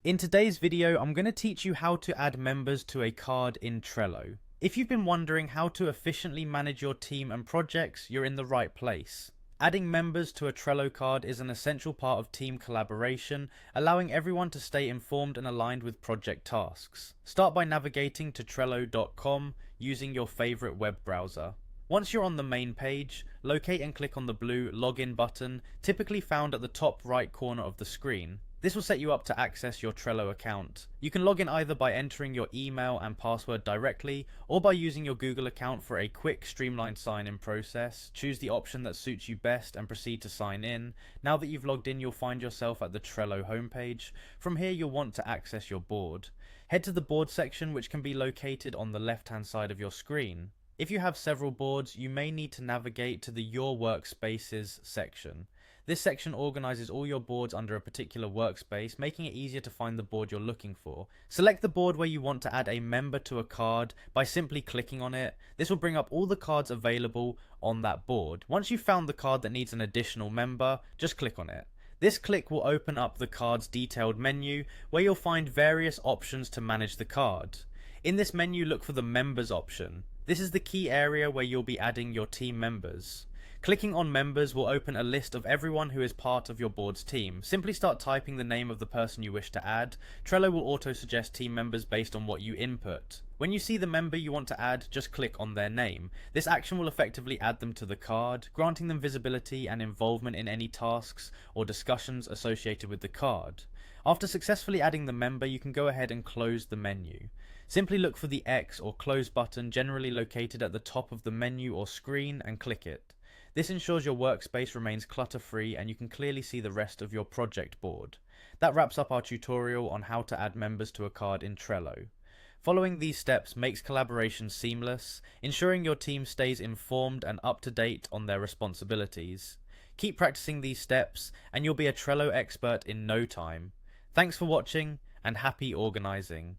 In today's video, I'm going to teach you how to add members to a card in Trello. If you've been wondering how to efficiently manage your team and projects, you're in the right place. Adding members to a Trello card is an essential part of team collaboration, allowing everyone to stay informed and aligned with project tasks. Start by navigating to Trello.com using your favorite web browser. Once you're on the main page, locate and click on the blue Login button, typically found at the top right corner of the screen. This will set you up to access your Trello account. You can log in either by entering your email and password directly, or by using your Google account for a quick, streamlined sign-in process. Choose the option that suits you best and proceed to sign in. Now that you've logged in, you'll find yourself at the Trello homepage. From here, you'll want to access your board. Head to the board section, which can be located on the left-hand side of your screen. If you have several boards, you may need to navigate to the Your Workspaces section. This section organizes all your boards under a particular workspace, making it easier to find the board you're looking for. Select the board where you want to add a member to a card by simply clicking on it. This will bring up all the cards available on that board. Once you've found the card that needs an additional member, just click on it. This click will open up the card's detailed menu, where you'll find various options to manage the card. In this menu, look for the Members option. This is the key area where you'll be adding your team members. Clicking on members will open a list of everyone who is part of your board's team. Simply start typing the name of the person you wish to add. Trello will auto-suggest team members based on what you input. When you see the member you want to add, just click on their name. This action will effectively add them to the card, granting them visibility and involvement in any tasks or discussions associated with the card. After successfully adding the member, you can go ahead and close the menu. Simply look for the X or close button, generally located at the top of the menu or screen, and click it. This ensures your workspace remains clutter-free and you can clearly see the rest of your project board. That wraps up our tutorial on how to add members to a card in Trello. Following these steps makes collaboration seamless, ensuring your team stays informed and up to date on their responsibilities. Keep practicing these steps and you'll be a Trello expert in no time. Thanks for watching and happy organizing.